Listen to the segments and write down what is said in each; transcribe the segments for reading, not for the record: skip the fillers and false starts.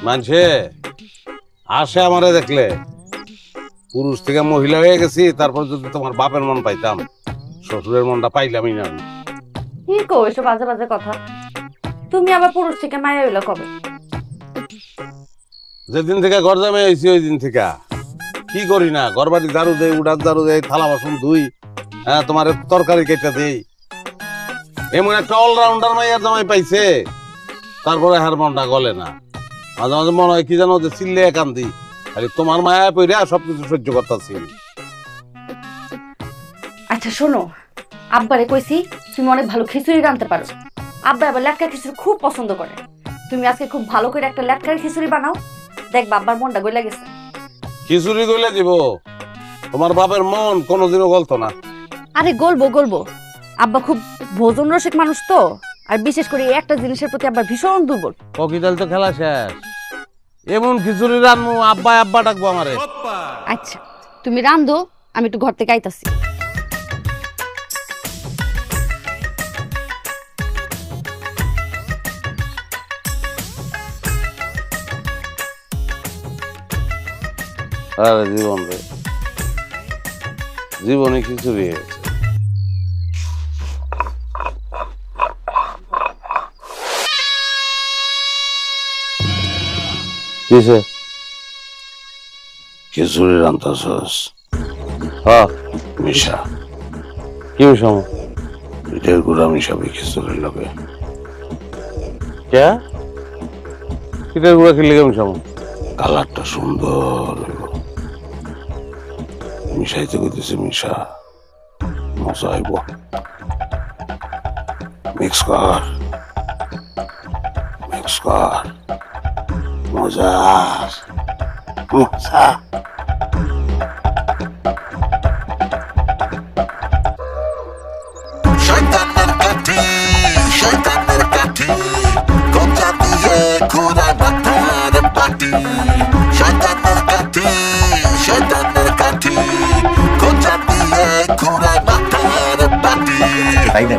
মানুষে আসে আমারে দেখলে পুরুষ থেকে মহিলা হয়ে গেছি, তারপর যদি তোমার বাপের মন পাইতাম, শ্বশুরের মনটা পাইলামই না। কি কো এসব বাজে বাজে কথা? তুমি আবার পুরুষ থেকে মায়া হইলো কবে? যেদিন থেকে ঘর জামাই হয়েছি ওই দিন থেকে কি করি না, ঘর বাড়ি ঝাড়ু দেই, উঠার ঝাড়ু দেই, থালা বাসন ধুই, হ্যাঁ তোমার তরকারি কেটে দেই। এমন একটা অলরাউন্ডার মাইয়ার জামাই পাইছে, তারপরে হার মনটা গলে না। মাঝে মাঝে মনে হয় কি জানো, যে চিল্লে কান্দি, খালি তোমার মায়া পইরা সবকিছু সহ্য করতেছি। আচ্ছা শোনো, আব্বারে কইছি তুমি অনেক ভালো খিচুড়ি রাঁধতে পারো। আব্বা আবার লেটকা খিচুড়ি খুব পছন্দ করে। তুমি আজকে খুব ভালো করে একটা লেটকার খিচুড়ি বানাও, দেখ বাবার মনটা গলে গেছে। খিচুড়ি গলে দিব? তোমার বাপের মন কোনোদিনও গলতো না। আরে গলবো গলবো, আব্বা খুব ভোজন রসিক মানুষ তো, আর বিশেষ করে এই একটা জিনিসের প্রতি আব্বা ভীষণ দুর্বল। পকিদাল তো খেলা শেষ, এমন খিচুড়ি রান্নু আব্বা আব্বা ডাকবো আমারে। আচ্ছা তুমি রান্ধো, আমি একটু ঘর থেকে আইতাছি। আরে জীবন রে, জীবনে খিচুড়ি হয়েছে। কিসে খিচুড়ি রান্তাছস? হ্যাঁ মিশা। কি মিশাম? পিঠের গুঁড়া মিশাবি খিচুড়ির লগে। কে পিঠের গুঁড়া কি লেগে মিশাম? কালারটা সুন্দর হইব। মিশাইতে কইতেছে মিশা, মজা হইব। মিক্স কর, মিক্স কর, মজা মজা। শয়তানের কাঠি, শয়তানের কাঠি, কোথা দিয়ে ঘুরা মাথার পাটি। শয়তানের কাঠি, শয়তানের কাঠি, কোথা দিয়ে ঘুরা মাথার পাটি। তাই না?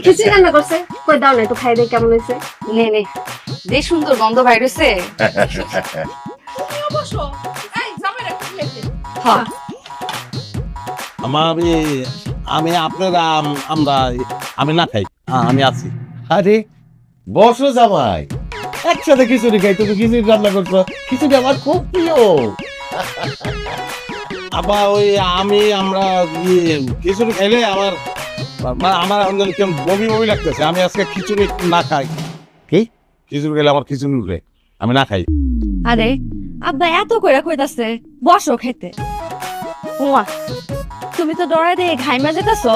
খিচুড়ি রান্না করছে, কই দাও না একটু খাই দেই কেমন হয়েছে। নে নে, যে সুন্দর গন্ধ বাইরেছে। হ্যাঁ আমি আপনারা আমরা আমি না খাই, আমি আছি। আরে বসো জামাই, একসাথে খিচুড়ি খাই। তুমি খিচুড়ি রান্না করছো, খিচুড়ি আমার খুব প্রিয়। আবার ওই আমরা খিচুড়ি খাইলে আমার কেমন বমি বমি লাগতেছে। আমি আজকে খিচুড়ি না খাই। কি খিচুড়ি খেলে আমার খিচুড়ি উঠে, আমি না খাই। আরে আব্বা এত কইরা কইতাছে বসো খেতে। ওমা তুমি তো ডরা দিয়ে ঘাইমা যেতেছো।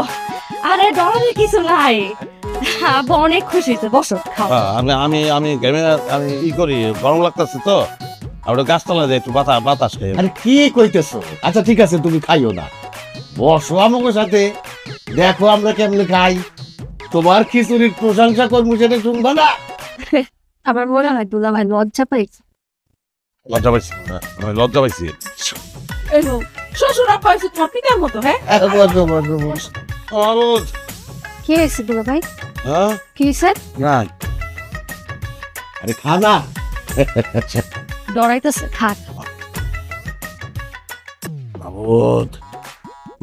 আরে ডরার কিছু নাই, আব্বা অনেক খুশি হয়েছে, বসো খাও। আমি গেমে আমি করি, গরম লাগতেছে তো আমরা গাছতলা যাই একটু বাতাস খাই। আরে কি কইতেছো? আচ্ছা ঠিক আছে, তুমি খাইও না, বসো আমাকে সাথে, দেখো আমরা কেমনে খাই। তোমার খিচুড়ির প্রশংসা করবো, সেটা শুনবা না? আমার মনে হয় দুলা ভাই লজ্জা পাইছে। লজ্জা পাইছি, লজ্জা পাইছি। শ্বশুর আব্বা হয়েছে তোমার পিতার মতো। হ্যাঁ বসো, বসো, বসো। কি হয়েছে দুলা ভাই? হ্যাঁ কি হয়েছে? না আরে খা না। ডরাইতেছে, খাক।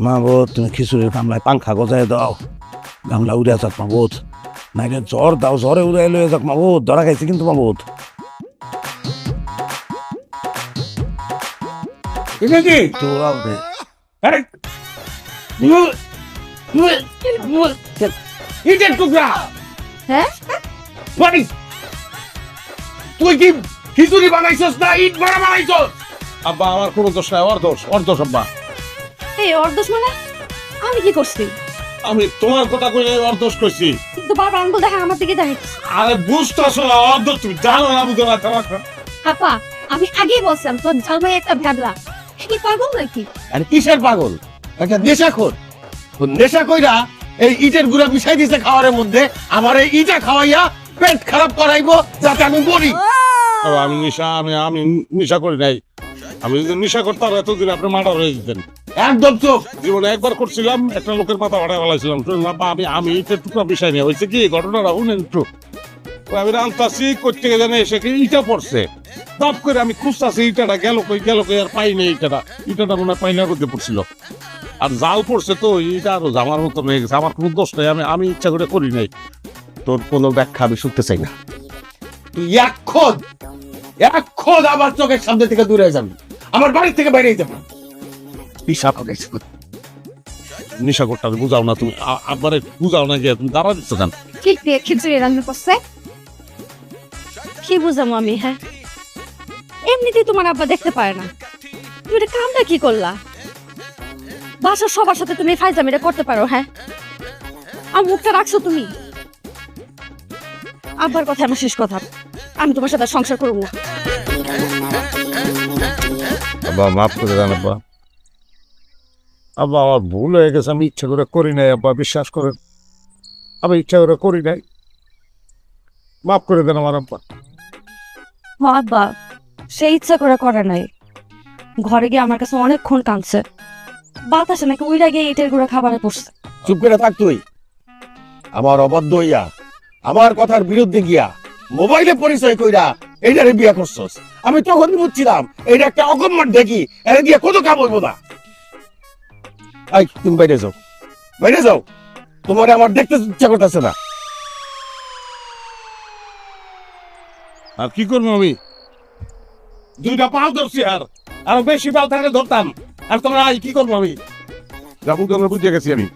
মাবুদ তুমি খিচুড়ির গামলায় পাংখা গজায় দাও, গামলা উড়ে যাক মাবুদ, নাইলে জ্বর দাও, জ্বরে উড়ে লয়ে যাক মাবুদ। ধরা খাইছে কিন্তু মাবুদ। এটা কি? ইটের টুকরা। হ্যাঁ বাড়ি তুই কি খিচুড়ি বানাইছস না ইট ভাড়া বানাইছস? আব্বা আমার কোনো দোষ নাই, ওর দোষ, ওর দোষ আব্বা। এই ওর দোষ মানে? আমি কি করছি? আমি তোমার কথা কইলে ওর দোষ কইছি। কিন্তু বারবার আঙ্গুল দেখা আমার দিকে দেখাইছিস। আরে বুঝতেছো না, ওর দোষ তুমি জানো না, বুঝো না। আপা আমি আগেই বলছিলাম তোর জামাই একটা ভ্যাবলা। কি পাগল নাকি? আরে কিসের পাগল? একটা নেশাখোর। ও নেশা কইরা এই ইটের গুঁড়া মিশাই দিছে খাওয়ারের মধ্যে, আমার এই ইটা খাওয়াইয়া পেট খারাপ করাইবো যাতে আমি মরি। আমি নেশা করি নাই। আমি যদি নেশা করতাম এতদিন আপনি মার্ডার হয়ে যেতেন। একদম চুপ। জীবনে একবার করছিলাম, একটা লোকের মাথা ফাটাই ফেলাইছিলাম। আমি এটা টুকরা বিষয় নিয়ে হয়েছে কি ঘটনাটা শুনেন একটু। আমি রান্তাছি করতে জানে এসে কি ইটা পড়ছে, তাপ করে আমি খুঁজতাছি ইটাটা গেল কই আর পাই নাই। ইটাটা মনে হয় পাইনা করতে পড়ছিল, আর জাল পড়ছে তো এটা আরো জামার মতো হয়ে গেছে। আমার কোনো দোষ নাই, আমি ইচ্ছা করে করি নাই। তোর কোনো ব্যাখ্যা আমি শুনতে চাই না। তুই এখন আমার চোখের সামনে থেকে দূরে যাবি, আমার বাড়ি থেকে বাইরে যাবি। পিসাব হবে। নিশা করতে বুঝাও না তুমি, আবার বুঝাও না গিয়ে তুমি দাঁড়া দিচ্ছ কেন? ঠিক দিয়ে খিচুড়ি রান্না করছে। কি বুঝামো আমি? হ্যাঁ, এমনিতেই তোমার আব্বা দেখতে পারে না, তুমি এটা কামটা কি করলা? বাসার সবার সাথে তুমি ফাইজামিটা করতে পারো? হ্যাঁ, আর মুখটা রাখছো তুমি। আব্বার কথা আমার শেষ কথা, আমি তোমার সাথে সংসার করবো না। আব্বা মাফ করে দেন আব্বা। আব্বা আমার ভুল হয়ে গেছে, আমি ইচ্ছা করে করি নাই আব্বা, বিশ্বাস করেন আমি ইচ্ছা করে করি নাই, মাফ করে দেন আমার আব্বা। আব্বা সে ইচ্ছা করে নাই, ঘরে গিয়ে আমার কাছে অনেকক্ষণ কাঁদছে, বাতাসে নাকি উইরা গিয়ে ইটের গুঁড়া খাবারে পড়ছে। চুপ করে থাক তুই। আমার অবাধ্য হইয়া, আমার কথার বিরুদ্ধে গিয়া মোবাইলে পরিচয় কইরা এইটারে বিয়া করছস। আমি তখনই বুঝছিলাম এইটা একটা অকম্মার দেখি, এর দিয়ে কত কাম হইব না। এই তুমি বাইরে যাও, তোমার আমার দেখতে ইচ্ছা করতেছে না। আর কি করবো আমি? দুইটা পাও ধরছি, আর বেশি পাও থাকলে ধরতাম। আর তোমরা কি করবো আমি? যাবো তোমরা বুঝে গেছি আমি।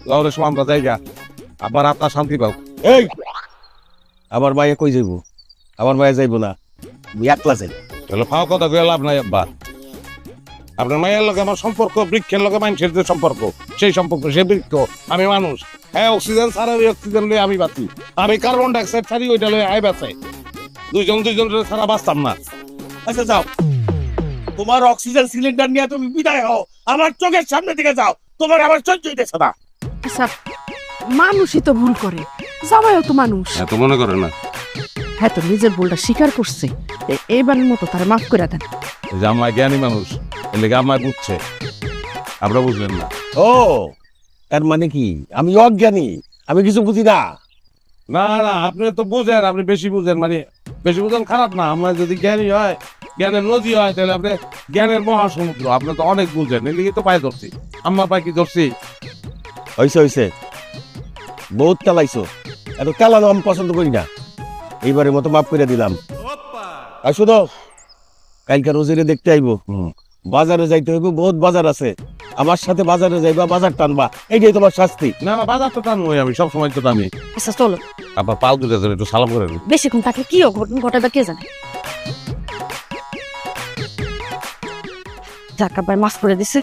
লাউরের সময় আমরা জায়গা, আবার আপনার শান্তি পাও। এই আমার মায়ে কই যাইব? আমার মায়ে যাইব না, আমি একলা যাই। তাহলে ফাও কথা কয়ে লাভ নাই আব্বা। আপনার মায়ের লগে আমার সম্পর্ক বৃক্ষের লগে মানুষের যে সম্পর্ক, সেই সম্পর্ক। সে বৃক্ষ, আমি মানুষ। হ্যাঁ, অক্সিজেন ছাড়া ওই অক্সিজেন লয়ে আমি বাঁচি, আমি কার্বন ডাইঅক্সাইড ছাড়ি ওইটা লয়ে আয় বাঁচাই। দুইজন ছাড়া বাঁচতাম না। আচ্ছা যাও, তোমার অক্সিজেন সিলিন্ডার নিয়ে তুমি বিদায় হও, আমার চোখের সামনে থেকে যাও। তোমার আমার সহ্য হইতেছে না। আচ্ছা, মানুষই তো ভুল করে, জামাইও তো মানুষ। এত মনে করে না, হ্যাঁ তো নিজের ভুলটা স্বীকার করছে, এইবারের মতো তারা মাফ করে দেন। যে আমায় জ্ঞানী মানুষ, এর লেগে আমায় বুঝছে, আপনারা বুঝলেন না। ও তার মানে কি আমি অজ্ঞানী, আমি কিছু বুঝি না? না না, আপনি তো বুঝেন, আপনি বেশি বুঝেন। মানে বেশি বুঝেন খারাপ না, আমার যদি জ্ঞানী হয়, জ্ঞানের নদী হয়, তাহলে আপনি জ্ঞানের মহাসমুদ্র। আপনি তো অনেক বুঝেন, এর লিগে তো পায়ে ধরছি। আমার পায়ে কি ধরছি? হইছে বহুত চালাইছো, এত চালানো আমি পছন্দ করি না। এইবারের মতো মাফ করে দিলাম। আর শুনো, কালকে রোজিরে দেখতে আইবো, বাজারে যাইতে হইব, বহুত বাজার আছে। আমার সাথে বাজারে যাইবা, বাজার টানবা, এইটাই তোমার শাস্তি। না না, বাজার তো টানবই আমি, সব সময় তো টানি। আচ্ছা চলো, আবার পাও দুটো একটু সালাম করে নিন। বেশিক্ষণ থাকলে কিও ঘটাবে কে জানে। যাক, আব্বার মাফ করে দিছে।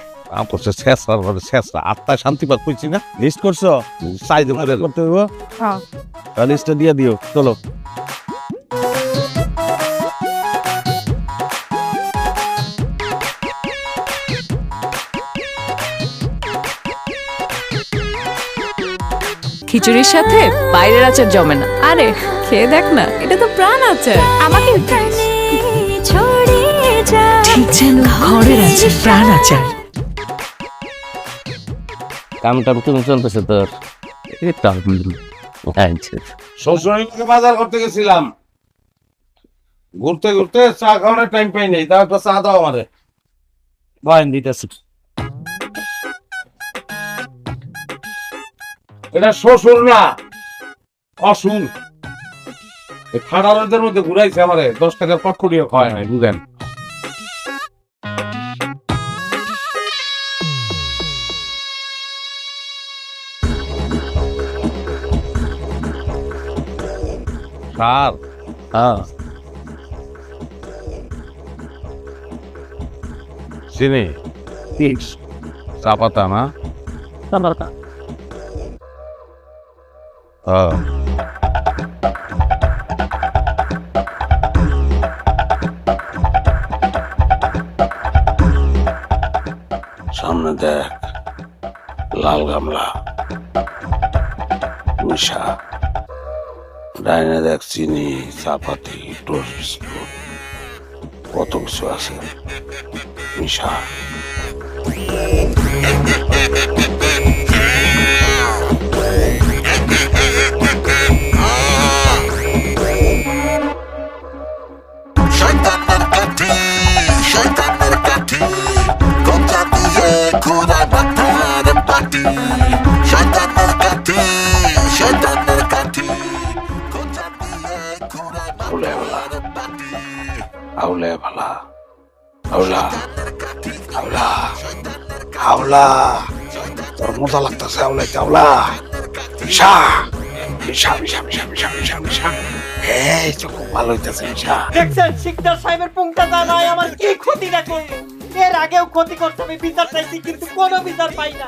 করছে শেষরা আত্মায় শান্তি পাত পেয়েছি না। লিস্ট করছো? সাইজ করতে হইব, হ্যাঁ, লিস্টটা দিয়ে দিও। চলো। খিচুড়ির সাথে বাইরের আচার জমে না। আরে খেয়ে দেখ না, এটা তো প্রাণ আচার। আমাকে ঠিক যেন ঘরের আচার, প্রাণ আচার। কাম টাম কেমন চলতেছে তোর? শ্বশুরবাড়িতে বাজার করতে গেছিলাম, ঘুরতে ঘুরতে চা খাওয়ানোর টাইম পাই নাই। তাও একটা চা দাও আমারে। বয়ান দিতেছি। এটা শ্বশুর না, অসুর। এই ফাটা রোদের মধ্যে ঘুরাইছে আমারে, 10 টাকার পটকুটিও খাওয়ায় নাই, বুঝেন। সার, হ্যাঁ চিনি, চা পাতা না? হ্যাঁ। সামনে দেখ, লাল গামলা, মিশা, ডাইনে দেখ চিনি, চাপাতি, টোস্ট বিস্কুট, কত কিছু আছে। মিশা। শয়তানের কাঠি শয়তানের কাঠি কবজা দিয়ে ঘোরা মাথার পাটি শয়তানের কাঠি শয়তানের কাঠি কবজা দিয়ে ঘোরা মাথার পাটি আউলে ভালা আউলা আউলা আউলা তোর মজা লাগতেছে আউলাইতে আউলা মিশা মিশা মিশা মিশা মিশা মিশা মিশা এই তো খুব ভালো হইতেছে মিশা দেখছেন শিকদার সাহেবের পুংটা জানাই আমার কি ক্ষতিটা করলো। এর আগেও ক্ষতি করতে আমি বিচার চাইছি কিন্তু কোনো বিচার পাই না।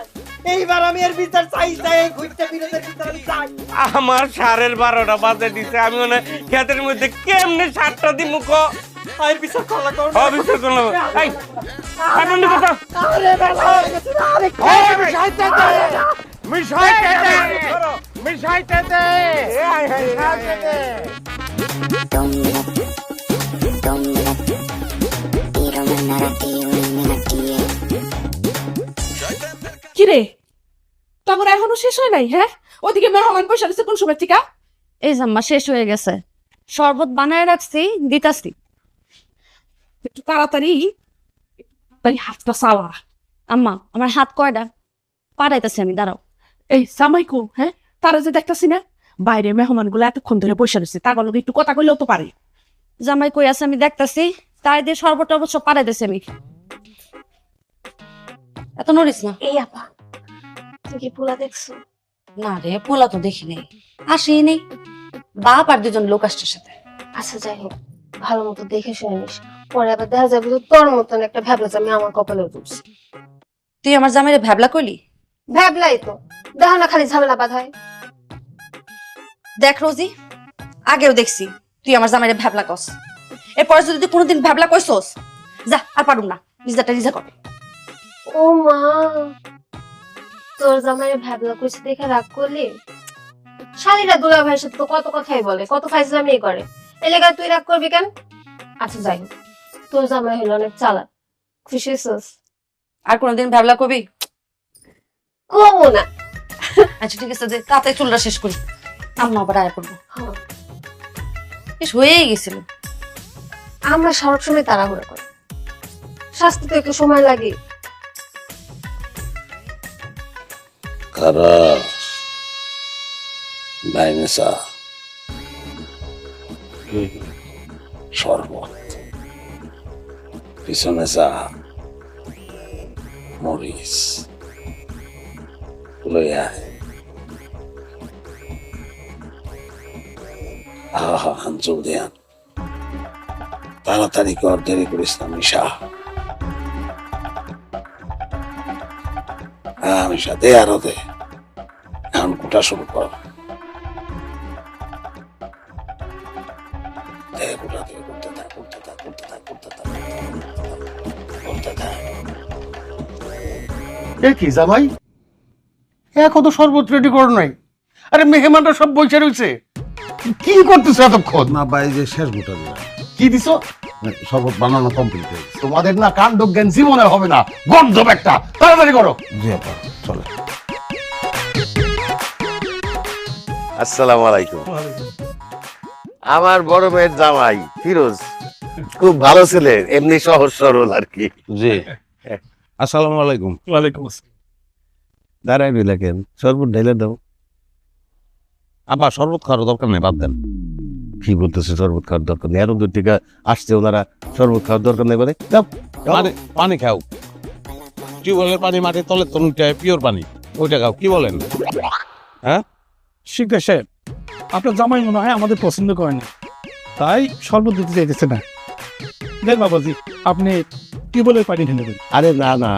এইবার আমি এর বিচার চাই এই ঘুরতে বিরোধের বিচার আমি চাই। আমার 12:30 বাজে দিছে আমি মনে ক্ষেতের মধ্যে কেমনে 7টা দিমু কো আই বিচার করলা কোন বিচার করলাম এই আর বন্ধু কথা আরে বাবা আরে মিশাইতে দে মিশাইতে দে মিশাইতে দে এই মিশাইতে দে কিরে তখন এখনো শেষ হয় নাই? হ্যাঁ, ওদিকে মেহমান পয়সা দিচ্ছে কোন সময় থেকে? এই জাম্মা শেষ হয়ে গেছে, শরবত বানায় রাখছি, দিতাছি। একটু তাড়াতাড়ি তাই হাতটা চালা। আম্মা আমার হাত কয়টা? পাঠাইতেছি আমি, দাঁড়াও। এই সামাইকো, হ্যাঁ তারা যে দেখতেছি না বাইরে মেহমান গুলো এতক্ষণ ধরে পয়সা দিচ্ছে, তার লগে একটু কথা কইলেও তো পারে। জামাই কই আছে আমি দেখতাছি, তাই দিয়ে শরবত টরবত সব পাঠাইতেছি আমি। এত নড়িস না। এই আপা তুই কি পোলা দেখছো? না রে, পোলা তো দেখি নেই, আসি নেই। বাপ আর দুজন লোক আসছে সাথে। আচ্ছা যাই হোক, ভালো মতো দেখে শুনে নিস, পরে আবার দেখা যাবে তো তোর মতন একটা ভ্যাবলা আমি আমার কপালে উঠছি। তুই আমার জামাইরে ভ্যাবলা কইলি? ভ্যাবলাই তো, দেখো না খালি ঝামেলা বাঁধায়। দেখ রোজি, আগেও দেখছি তুই আমার জামাইরে ভ্যাবলা কস, এরপরে যদি তুই কোনোদিন ভ্যাবলা কইছস, যা আর পারুম না, নিজেরটা নিজে কর। ও মা, তোর জামাইয়ের ভ্যাবলা কইছে দেখে রাগ করলি? শালীরা দুলা ভাইয়ের সাথে তো কত কথাই বলে, কত ফাইজলামি করে, এলাকায় তুই রাগ করবি কেন? আচ্ছা যাই হোক, তোর জামাই হলো অনেক চালাক, খুশি হয়েছিস? আর কোনোদিন ভ্যাবলা করবি? কমো না। আচ্ছা ঠিক আছে, তাতে চুলটা শেষ করি, আম্মা আবার আয়া করবো। হ্যাঁ, বেশ হয়েই গেছিল। আমরা সবসময় তাড়াহুড়া করি, শাস্তি তো একটু সময় লাগে। কারা ডাইনেসা শরবত পিছনে চা মরিচ লইয়া আঞ্চল দেয়ান তাড়াতাড়ি কর, দেরি করিস না মিশা। হ্যাঁ মিশা, দে আরো দে, এখন কুটা শুরু কর। দে কুটা, দে করতে থাক করতে থাক করতে থাক করতে থাক করতে থাক। এ কি জামাই, এখন তো শরবত রেডি করো নাই? আরে মেহমানরা সব বসে রয়েছে, কি করতেছো এতক্ষণ? না ভাই, যে শেষ গোটা দিলাম, কি দিছো? শরবত বানানো কমপ্লিট হয়ে গেছে। তোমাদের না কাণ্ড জ্ঞান জীবনে হবে না, গন্ধব একটা, তাড়াতাড়ি করো। জি আপা, চলে। আসসালামু আলাইকুম। আমার বড় মেয়ের জামাই ফিরোজ খুব ভালো ছেলে, এমনি সহজ সরল আর কি। জি, আসসালামু আলাইকুম। ওয়ালাইকুম আসসালাম। দাঁড়াই রইলা কেন, শরবত ঢেলে দাও। আপা শরবত খাওয়ার দরকার নেই, বাদ দেন। কি বলতেছে শরবত খাওয়ার দরকার নেই? এত দূর থেকে আসছে ওনারা, শরবত খাওয়ার দরকার নেই বলে দাও। পানি খাও, টিউবওয়েলের পানি, মাটির তলের তনুটায় পিওর পানি, ওইটা খাও। কি বলেন? হ্যাঁ শিকদার সাহেব, আপনার জামাই মনে হয় আমাদের পছন্দ করেনি, তাই শরবত দিতে চাইতেছে না। দেখ বাবাজি, আপনি টিউবওয়েলের পানি ঢেলে দেন। আরে না না,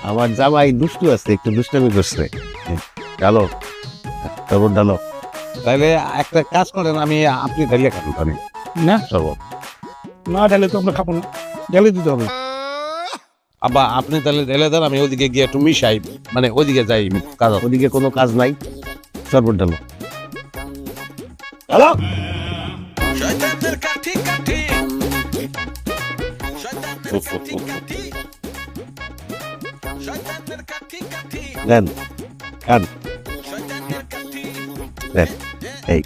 আমার জামাই দুষ্টু আছে, একটু দুষ্টামি করছে। ডালো শরবত ডালো। তাহলে একটা কাজ করেন, আপনি ঢেলে খান পানি না শরবত। না ঢেলে তো আমরা খাবো না, ঢেলে দিতে হবে। আবা আপনি তাহলে ঢেলে দেন, আমি ওদিকে গিয়ে একটু মিশাই, মানে ওদিকে যাই কাজ। ওদিকে কোনো কাজ নাই, শরবত ডালো। হ্যালো, শয়তানের কাঠি কাঠি শয়তানের কাঠি কাঠি নেন খান নেন এই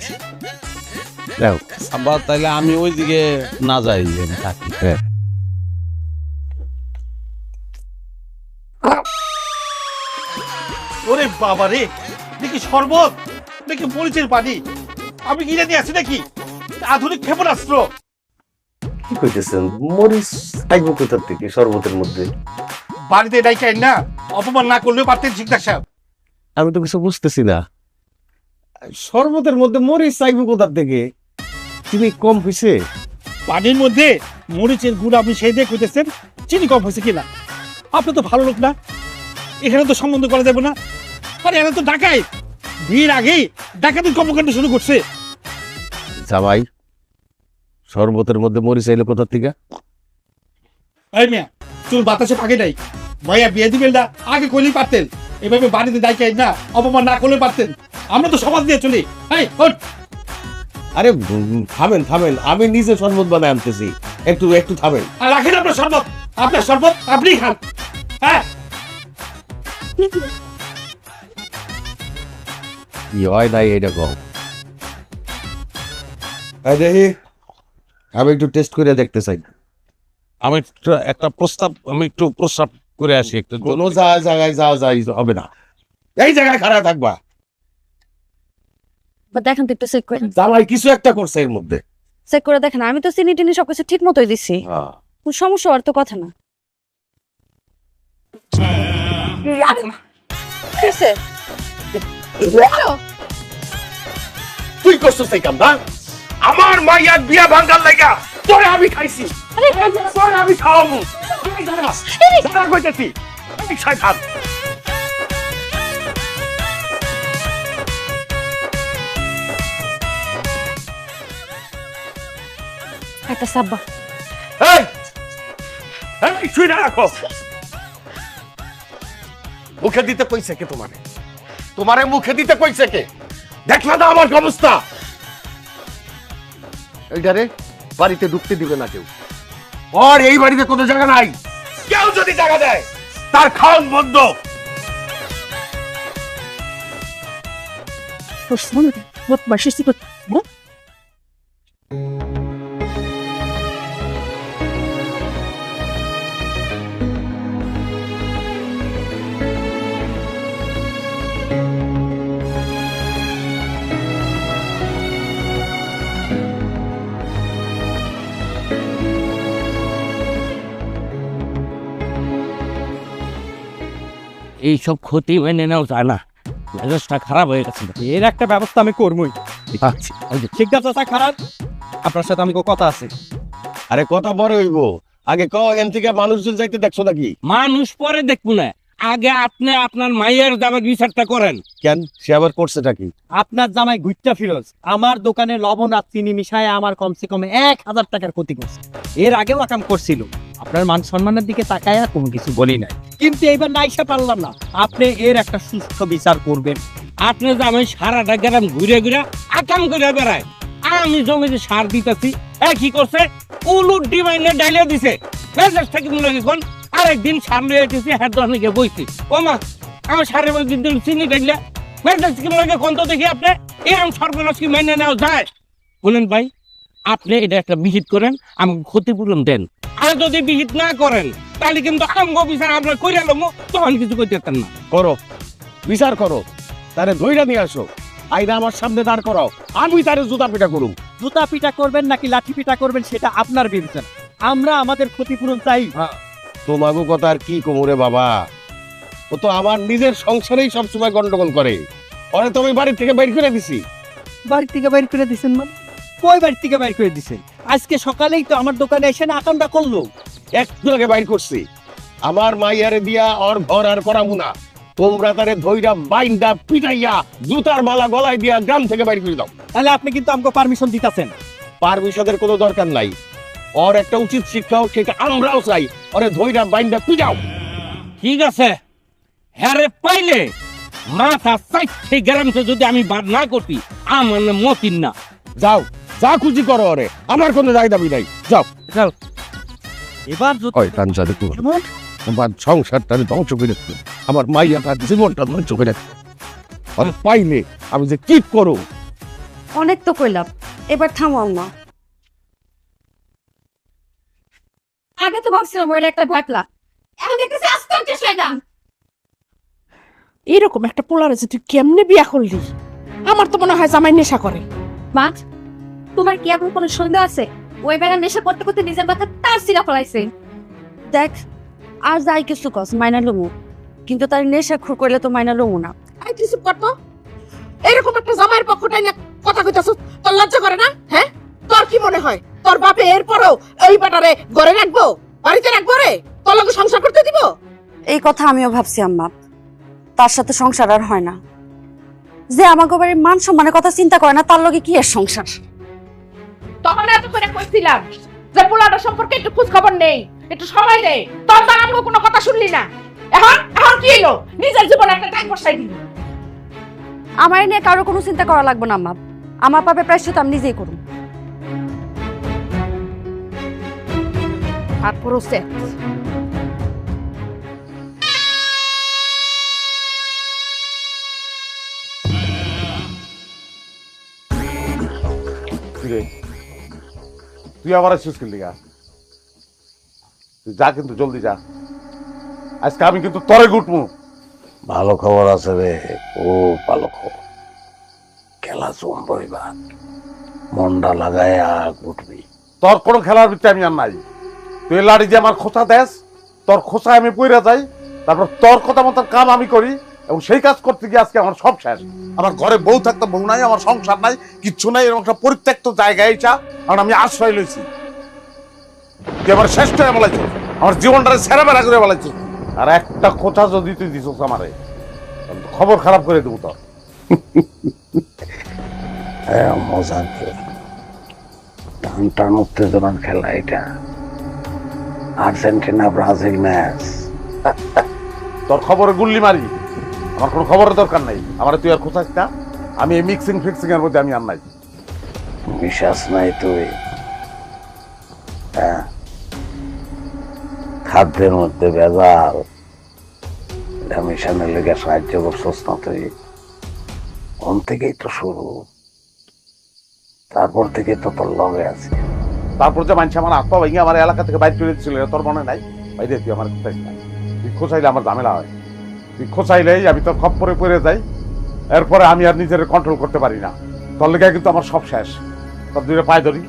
নাও আব্বা তাইলে আমি ওইদিকে না যাই, আমি থাকি। হ্যাঁ ওরে বাবা রে, দেখি শরবত, দেখি মরিচের পানি, আমি কিনে নিয়ে আসি নাকি আধুনিক ক্ষেপণাস্ত্র? কি কইতেছেন? মরিচ খাইব কোথার থেকে শরবতের মধ্যে? বাড়িতে ডাইকাই না, অপমান না করলেও পারতেন শিকদার সাহেব। আমি তো কিছু বুঝতেছি না, শরবতের মধ্যে মরিচ চাইব কোথার থেকে? চিনি কম হয়েছে? পানির মধ্যে মরিচের গুঁড়া আপনি সেই দিয়ে কইতেছেন চিনি কম হয়েছে কিনা? আপনি তো ভালো লোক না, এখানে তো সম্বন্ধ করা যাবে না। আরে এরা তো ডাকাই, বিয়ের আগেই ডাকাতির কর্মকাণ্ড শুরু করছে। জামাই, শরবতের মধ্যে মরিচ চাইলে কোথার থেকে? এই মিয়া, চুল বাতাসে পাকে নাই, ভাইয়া বিয়ে দিবেন না আগে কইলেই পারতেন। এভাবে বাড়িতে ডাইকাই না, অপমান না করলে পারতেন। আমরা তো সমাজ দিয়ে চলি। এই ওঠ। আরে থামেন থামেন, আমি নিজে শরবত বানায় আনতেছি, একটু একটু থামেন। আর রাখেন আপনার শরবত, আপনার শরবত আপনি খান। হ্যাঁ কি হয় নাই এটা কম। দেখি আমি একটু টেস্ট করে দেখতে চাই। আমি একটা প্রস্তাব, আমি একটু প্রস্তাব করে আসি একটু। কোনো জায়গায় যাওয়া যায় হবে না, এই জায়গায় খারাপ থাকবা। দেখেন তো একটু চেক করে, জামাই কিছু একটা করছে এর মধ্যে। চেক করে দেখেন। আমি তো চিনি টিনি সবকিছু ঠিক মতোই দিচ্ছি, কোনো সমস্যা হওয়ার তো কথা না। তুই করছিস এই কাম না? আমার মাইয়ার বিয়া ভাঙার লাগা তোরে আমি খাইছি, তোরে আমি খাওয়াবো। দাঁড়া কইতেছি, আমি শয়তান। একটা সাব্বা এই এই শুইনা রাখো। মুখে দিতে কইছে কে তোমারে? তোমারে মুখে দিতে কইছে কে? দেখলা না আমার অবস্থা? এইটারে বাড়িতে ঢুকতে দিবে না কেউ, আর এই বাড়িতে কোনো জায়গা নাই। কেউ যদি জায়গা দেয় তার খাওয়ান বন্ধ। এইসব ক্ষতি মেনে নেওয়া যায় না, মেজাজটা খারাপ হয়ে গেছে। এর একটা ব্যবস্থা আমি করবই। আচ্ছা শিকদার চাচা খারাপ, আপনার সাথে আমি কথা আছে। আরে কথা বড় হইব, আগে ক এখান থেকে মানুষজন যাইতে দেখছো নাকি? মানুষ পরে দেখবো না, আগে আপনি আপনার মায়ের দামের বিচারটা করেন। কেন, সে আবার করছেটা কি? আপনার জামাই গুইট্টা ফিরোজ আমার দোকানে লবণ আর চিনি মিশায় আমার কমসে কম 1000 টাকার ক্ষতি করছে। এর আগেও আকাম করছিল, আপনার মান সম্মানের দিকে তাকায় কোনো কিছু বলি নাই, কিন্তু এইবার নাইসা পারলাম না। আপনি এর একটা সুষ্ঠু বিচার করবেন। আপনি জামাই সারাটা গ্রাম ঘুরে ঘুরে আকাম করে বেড়ায়, আমি জমিতে সার দিতেছি, কি করছে উলুট ডিমাইনে ডাইলে দিছে। মেজাজটা কি মনে কোন আরেকদিন সার লয়ে এসেছি, হ্যাঁ দোকানে গিয়ে বইছি, ও মা আমার সারের মধ্যে চিনি ডাইলে মেজাজ কি মনে কোন তো দেখি আপনি এরকম সর্বনাশ কি মেনে নেওয়া যায়? বলেন ভাই, আপনি এটা একটা বিহিত করেন, আমাকে ক্ষতিপূরণ দেন। আর যদি বিহিত না করেন তাহলে কিন্তু আমগো বিচার আমরা করে এলাম, তখন কিছু করতে পারতেন না। করো বিচার করো, তারে ধইরা নিয়ে আসো, আইনা আমার সামনে দাঁড় করাও, আমি তারে জুতা পিটা করুম। জুতা পিটা করবেন নাকি লাঠি পিটা করবেন সেটা আপনার বিবেচনা, আমরা আমাদের ক্ষতিপূরণ চাই। তোমাগো কথা আর কি কোমরে বাবা, ও তো আমার নিজের সংসারেই সবসময় গন্ডগোল করে। পরে তো আমি বাড়ি থেকে বের করে দিছি। বাড়ি থেকে বাইর করে দিছেন মানে? কই বাড়ি থেকে বাইর করে দিছেন? আজকে সকালেই তো আমার দোকানে এসে না আকামটা করলো। একটু আগে বাইর করছি, আমার মাইয়ারে দিয়া ওর ঘর আর করাবো না, তোমরা তারে ধইরা বাইন্দা পিটাইয়া জুতার মালা গলায় দিয়া গ্রাম থেকে বাইর করে দাও। তাহলে আপনি কিন্তু আমাকে পারমিশন দিতেছেন। পারমিশনের কোনো দরকার নাই, ওর একটা উচিত শিক্ষা হোক, সেটা আমরাও চাই। ওরে ধইরা বাইন্দা পিটাও। ঠিক আছে, হ্যারে পাইলে মাথা চাইছে গ্রামে যদি আমি বার না করতি, আমার মতিন না। যাও, যা খুশি করো, ওরে আমার কোনো দায় দাবি নাই, যাও যাও। এবার সংসারটা ধ্বংস করে আমার মাইয়াটার জীবনটা নষ্ট করে দিছে। আর পাইলে আমি যে কি করো। অনেক তো কইলাম, এবার থামো আম্মা। আগে তো ভাবছিলাম ওর একটা ভাটলা, এখন দেখতেছি আস্তে আস্তে শয়তান। এরকম একটা পোলার আছে, তুই কেমনে বিয়া করলি? আমার তো মনে হয় জামাই নেশা করে। মা, তোমার কি এখন কোনো সন্দেহ আছে? ওই বেলা নেশা করতে করতে নিজের মাথা তার সিরা ফলাইছে। দেখ, আর যাই কিছু কস মাইনা লমু, কিন্তু তার নেশা খুর করলে তো মাইনা লমু না। আই কিছু করতো, এরকম একটা জামাইয়ের পক্ষটাই না কথা কইতাছ, তোর লজ্জা করে না? হ্যাঁ, তোর কি মনে হয় তোর বাপে এরপরও এই বাটারে ঘরে রাখবো, বাড়িতে রাখবো রে? তোর লগে সংসার করতে দিব? এই কথা আমিও ভাবছি আম্মা, তার সাথে সংসার আর হয় না। যে আমাকে বাড়ির মান সম্মানের কথা চিন্তা করে না, তার লগে কি এর সংসার? তখন এত করে কইছিলাম যে পোলাটা সম্পর্কে একটু খোঁজ খবর নেই, একটু সময় নেই, তোর তার আমগো কোনো কথা শুনলি না। এখন এখন কি এলো? নিজের জীবনে একটা টাইম বসাই দিলি। আমার নিয়ে কারো কোনো চিন্তা করা লাগবে না আম্মা, আমার পাপে প্রায়শ্চিত্ত আমি নিজেই করুন। আর প্রসেস তুই আবার আসছিস কি লিগা? তুই যা, কিন্তু জলদি যা, আজকে আমি কিন্তু তরে গুটমু। ভালো খবর আছে রে, খুব ভালো খবর। খেলা জমবই বা, মনটা লাগায় উঠবি। তোর কোনো খেলার ভিতরে আমি আর নাই। তুই লাড়ি দিয়ে আমার খোঁচা দেস, তোর খোঁচায় আমি পইরা যাই, তারপর তোর কথা মতো কাম আমি করি, এবং সেই কাজ করতে গিয়ে আজকে আমার সব শেষ। আমার ঘরে বউ থাকতে বউ নাই, আমার সংসার নাই, কিচ্ছু নাই, এরকম একটা পরিত্যক্ত জায়গায় চা, কারণ আমি আশ্রয় লইছি। তুই আমার শেষ হয়ে বলাইছিস, আমার জীবনটা ছেড়ে বেড়া করে বলাইছিস, আর একটা খোঁচা যদি তুই দিছিস আমারে, খবর খারাপ করে দেবো তোর। মজা কি, টান টান উত্তেজনার খেলা এটা। Argentina Brazil match. তোর খবরে গুল্লি মারি, আমার কোনো খবরের দরকার নাই। আমার তুই আর খোঁচাস না, আমি এই মিক্সিং ফিক্সিং এর মধ্যে আমি আর নাই। বিশ্বাস নাই তুই? হ্যাঁ, খাদ্যের মধ্যে ভেজাল, এটা মিশানের লেগে সাহায্য করছস না তুই? ওন থেকেই তো শুরু, তারপর থেকে তো তোর লগে আছে। তারপর যে মানুষ আমার আত্মা ভেঙে আমার এলাকা থেকে বাইর করে দিচ্ছিল, তোর মনে নাই? বাইরে তুই আমার খোঁচাইস না, তুই খোঁচাইলে আমার ঝামেলা হয়। তুই খোঁচাইলেই আমি তোর খপ্পরে পড়ে যাই, এরপরে আমি আর নিজের কন্ট্রোল করতে পারি না। তোর লেগে কিন্তু আমার সব শেষ। তোর দুইটা পায়ে ধরি,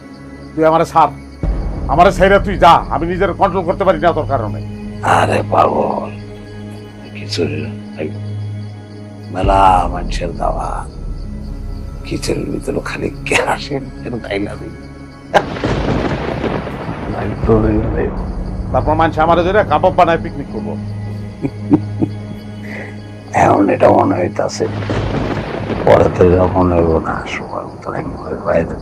তুই আমার ছাড়, আমার ছেড়ে তুই যা, আমি নিজের কন্ট্রোল করতে পারি না তোর কারণে। আরে পাগল, কিছু মেলা মানুষের দাওয়া, কিচেনের ভিতরে খালি কেরাসিন তাইলা দিই। তারপর মানুষ আমার ধরে কাবাব বানায় পিকনিক করবো। এখন এটা মনে হইতাছে, পরে তো যখন হইব না, সময় মতো বাইরে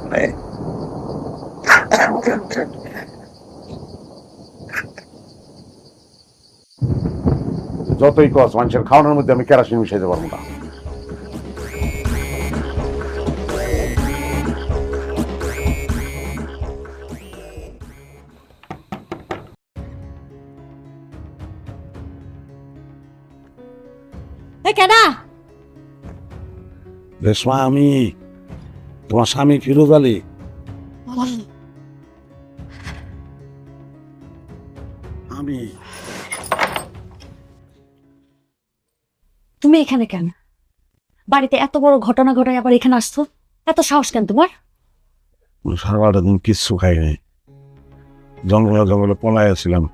যতই কস, মানুষের খাওয়ানোর মধ্যে আমি কেরাসিন মিশাইতে পারবো না। কেনা রেশমা, আমি তোমার স্বামী ফিরোজ আলী। আমি তুমি এখানে কেন? বাড়িতে এত বড় ঘটনা ঘটায় আবার এখানে আসছো, এত সাহস কেন তোমার? সারাটা দিন কিচ্ছু খাইনি, জঙ্গলে জঙ্গলে পলাইয়াছিলাম।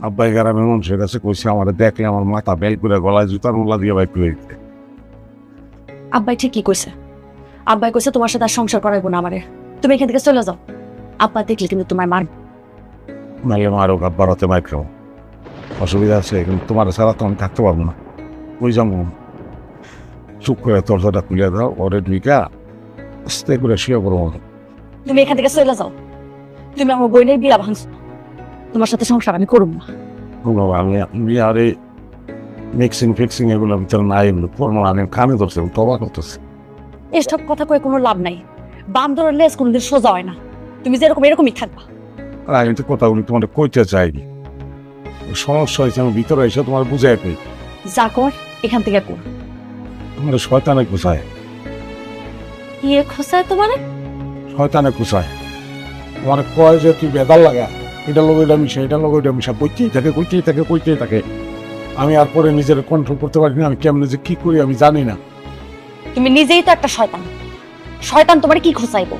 আব্বাই গ্রামের মানুষের কাছে কইছে, আমার দেখলে আমার মাথা বেল করে গলায় জুতার মোলা দিয়ে বাইক করে দিতে। আব্বাই ঠিকই কইছে, আব্বাই কইছে তোমার সাথে আর সংসার করাইবো না আমারে, তুমি এখান থেকে চলে যাও। আব্বা দেখলে কিন্তু তোমার মার নাইলে মারো, আব্বার হাতে মাইক খাও, অসুবিধা আছে, কিন্তু তোমার ছাড়া তো আমি থাকতে পারবো না। ওই যাবো, চুপ করে দরজাটা খুলে দাও, ওরে দুইটা আস্তে করে শুয়ে পড়বো। তুমি এখান থেকে চলে যাও, তুমি আমার বোনের বিয়া ভাঙছো, তোমার সাথে সংসার আমি করব না। আমি আর এই মিক্সিং ফিক্সিং এগুলো ভিতরে নাই, এগুলো পড়বো না। আমি কানে ধরছি, তবা করতেছি। এসব কথা কয়ে কোনো লাভ নাই, বান্দরের লেজ কোনোদিন সোজা হয় না। তুমি যেরকম এরকমই থাকবা। আর আমি তো কথাগুলি তোমাদের কইতে চাইনি, সমস্যা হয়েছে, আমি ভিতরে এসে তোমার বুঝাই কই। যা কর এখান থেকে কর। আমার শয়তানে কুসায়, কি খোসায় তোমার? শয়তানে কুসায়। আমার কয় যে তুই বেদাল লাগা, এটা লোক এটা মিশা, এটা লোক এটা মিশা, কইতেই থাকে। আমি আর পরে নিজের কন্ট্রোল করতে পারি না। আমি কেমনে যে কি করি আমি জানি না। তুমি নিজেই তো একটা শয়তান। শয়তান তোমার কি খোসাইবো?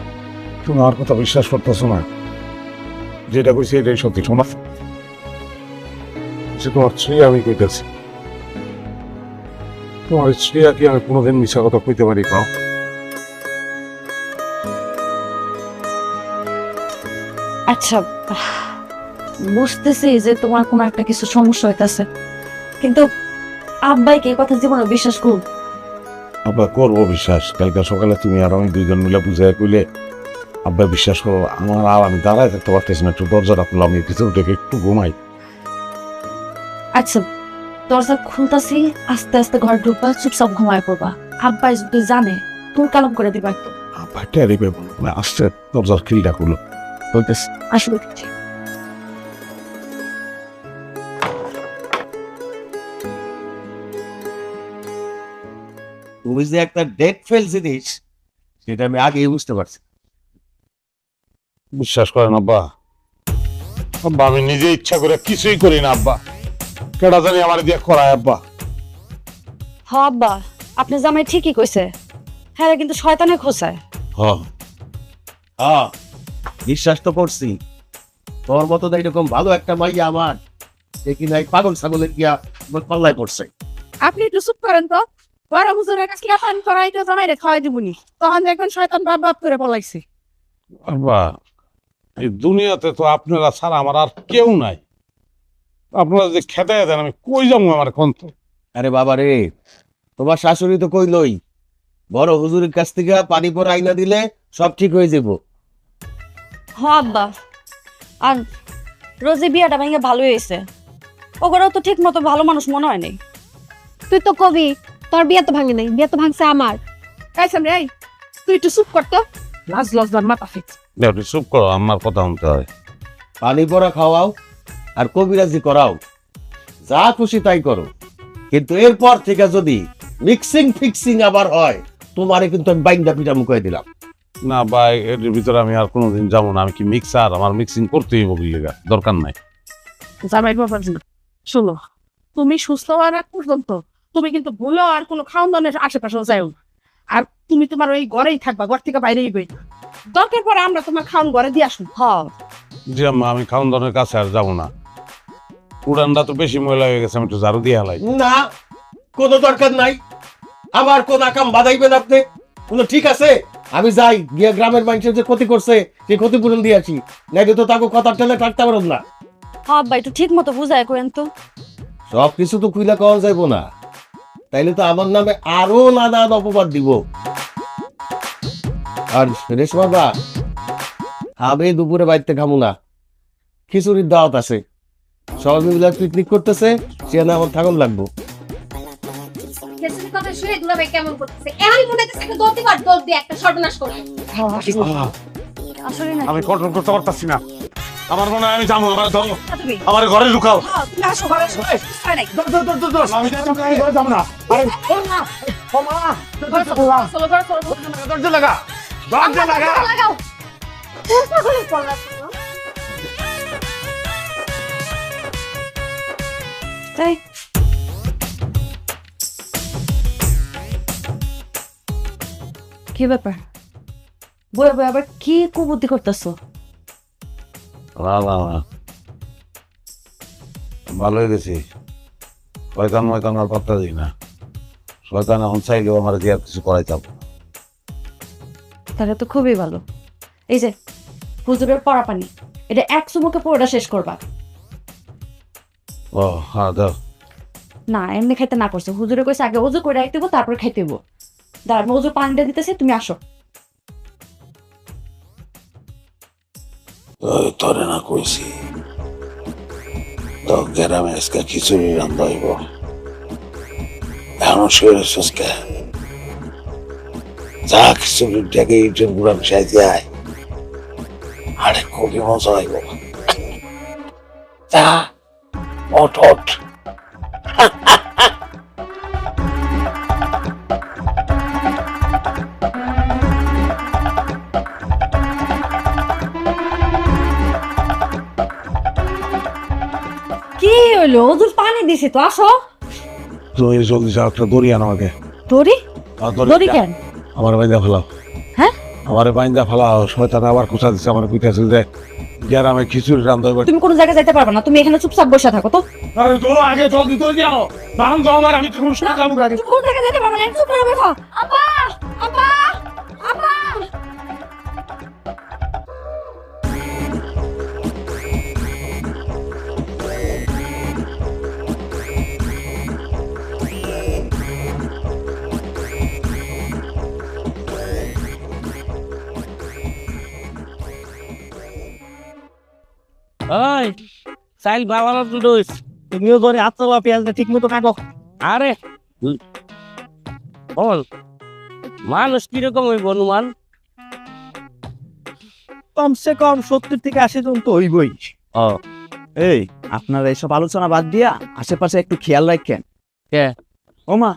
তুমি আমার কথা বিশ্বাস করতেছো না? যেটা কইছি এটাই সত্যি। শোনা, সে তোমার স্ত্রী, আমি কইতেছি তোমার স্ত্রী কি আমি কোনোদিন মিশা কথা কইতে পারি? পাও আচ্ছা, বুঝতেছি যে তোমার কোনো একটা কিছু সমস্যা হইতাছে, কিন্তু আব্বাইকে এই কথা জীবনে বিশ্বাস করুন। আব্বা করবো বিশ্বাস? কালকে সকালে তুমি আর আমি দুইজন মিলে বুঝাই কইলে আব্বা বিশ্বাস করো। আমার আর আমি দাঁড়ায় থাকতে পারতেছি না। একটু দরজাটা খুললাম, আমি ভিতর থেকে একটু ঘুমাই। আচ্ছা, দরজা খুলতাছি, আস্তে আস্তে ঘর ঢুকবা, চুপচাপ ঘুমায় পড়বা। আব্বাই যদি জানে তোর কালাম করে দিবা একটু। আব্বা টেরিবে আসছে, দরজার খিলটা খুলো বলতেছি। আসলে তুমি যে একটা ডেট ফেল জিনিস, সেটা আমি আগেই বুঝতে পারছি। বিশ্বাস করেন আব্বা, আব্বা আমি নিজে ইচ্ছা করে কিছুই করি না আব্বা। কেডা জানি আমার দিয়ে করায় আব্বা। হ আব্বা, আপনি জামাই ঠিকই কইছে। হ্যাঁ, কিন্তু শয়তানে খোসায়। হ্যাঁ, বিশ্বাস তো করছি। তোর মতো তো এরকম ভালো একটা মাইয়া আমার দেখি নাই পাগল ছাগলের গিয়া পাল্লায় পড়ছে। আপনি একটু চুপ করেন তো। বড় হুজুরের কাছে কাফান করাইতে জামাইরে খাওয়াই দিবনি, তখন দেখবেন শয়তান বাপ বাপ করে পলাইছে। আব্বা, এই দুনিয়াতে তো আপনারা ছাড়া আমার আর কেউ নাই। আপনারা যে খেতে দেন, আমি কই যাবো আমার কন্ত? আরে বাবা রে, তোমার শাশুড়ি তো কইলই বড় হুজুরের কাছ থেকে পানি পর আইনা দিলে সব ঠিক হয়ে যাব। হ আব্বা, আর রোজি বিয়াটা ভেঙে ভালো হয়েছে। ওগুলো তো ঠিক মতো ভালো মানুষ মনে হয় নাই। তুই তো কবি, তোর বিয়ে তো ভাঙে নাই, বিয়ে তো ভাঙছে আমার। কাইছাম রে, তুই একটু চুপ করতো। লাজ লজ্জার মাথা ফিক্স। একটু চুপ করো, আমার কথা শুনতে হয়। পানি পরা খাওয়াও আর কবিরাজি করাও, যা খুশি তাই করো, কিন্তু এরপর থেকে যদি মিক্সিং ফিক্সিং আবার হয়, তোমারে কিন্তু আমি বাইন্দা পিঠা মুখাই দিলাম। না ভাই, এর ভিতরে আমি আর কোনোদিন যাবো না। আমি কি মিক্সার? আমার মিক্সিং করতেই বলি, দরকার নাই। জামাই বাবা, শোনো, তুমি সুস্থ হওয়ার আগ পর্যন্ত তুমি কিন্তু ভুলো আর কোনো খাওয়ান দাওয়ানের আশেপাশেও যাও না। আর তুমি তোমার ওই ঘরেই থাকবা, ঘর থেকে বাইরেই বই। দরকার পরে আমরা তোমার খাওয়ান ঘরে দিয়ে আসুন। জি আম্মা, আমি খাওন দাওয়ানের কাছে আর যাবো না। উড়ানটা তো বেশি ময়লা হয়ে গেছে, আমি একটু ঝাড়ু দিয়ে হালাই। না, কোনো দরকার নাই। আবার কোন আকাম বাধাইবেন আপনি? কোনো ঠিক আছে, আমি যাই গিয়ে গ্রামের মানুষের যে ক্ষতি করছে সেই ক্ষতিপূরণ দিয়ে আসি, নাইলে তো তাকে কথা টেনে থাকতে পারব না। হ্যাঁ আব্বা, একটু ঠিক মতো বুঝায় করেন তো। সব কিছু তো খুইলা কওয়া যাইব না, তাইলে তো আমার নামে আরো নানান অপবাদ দিব। আর রেশমা বা, আমি দুপুরে বাড়িতে খামু না, খিচুড়ির দাওয়াত আছে, সবাই মিলে পিকনিক করতেছে, সেখানে আমার থাকুন লাগবো। কথা শুনে দুলাভাই কেমন করতেছে, এমন মনে হচ্ছে একটা দৌড় দিবার, দৌড় দিয়ে একটা সর্বনাশ করবে। আসলে না, আমি কন্ট্রোল করতে পারতাছি না। আমার মনে হয় আমি যাবো। আমার ধরো, আমার ঘরে ঢুকাও। তুমি আসো ঘরে, আসো। আমি যাবো না। আরে চলো ঘরে, চলো। দরজা লাগা, দরজা লাগা। লাগাও। তাই কি ব্যাপার? বয়ে বয়ে আবার কি কুবুদ্ধি করতেছো? না না না, ভালো হয়ে গেছি। শয়তান ময়তান আর পাত্তা দিই না। শয়তান এখন চাইলেও আমার দিয়ে আর কিছু করাই যাবো। তাহলে তো খুবই ভালো। এই যে হুজুরের পড়া পানি, এটা এক চুমুকে পড়াটা শেষ করবা। ও হ্যাঁ, দাও। না, এমনি খাইতে না করছে। হুজুরে কইছে আগে ওযু করে রাখতে হবে, তারপর খাইতে হবে। দাঁড়া, আমি ওযু পানিটা দিতেছি, তুমি আসো। তোরে না কইছি তো গ্রামে আজকে খিচুড়ি রান্না হইব, এমন শুয়ে সস্কে যা খিচুড়ির ডেকে ইটের গুঁড়া মিশাই যায়, আরে খুবই মজা হইব। যা ওঠ ওঠ। কি হইলো? ওদের পানি দিছে তো, আসো। তুমি জলদি যাও, একটা দড়ি আনো আগে। দড়ি? আর দড়ি কেন? আমার বাইন্দা ফেলাও। হ্যাঁ? আমার বাইন্দা ফেলাও। শয়তান আবার কোথা দিচ্ছে আমার কইতাছিল যে গ্রামে খিচুড়ি রান্ধতে হবে। তুমি কোনো জায়গায় যাইতে পারবে না, তুমি এখানে চুপচাপ বসে থাকো তো। আরে তো আগে জলদি তো যাও, বাম যাও, আমার আমি খুব সাকাম আগে। তুমি কোন জায়গায় যাইতে পারবে না, চুপ করে বসো। আপা, আপা, আপা। ওই চাইল বাবারা তো দোষ। তুমিও ধরে আতলা পেঁয়াজটা ঠিক মতো কাটো। আরে বল, মানুষ কিরকম হইব অনুমান? কমসে কম 70 থেকে 80 জন তো হইবই। ও এই, আপনারা এইসব আলোচনা বাদ দিয়া আশেপাশে একটু খেয়াল রাখেন। কে? ওমা,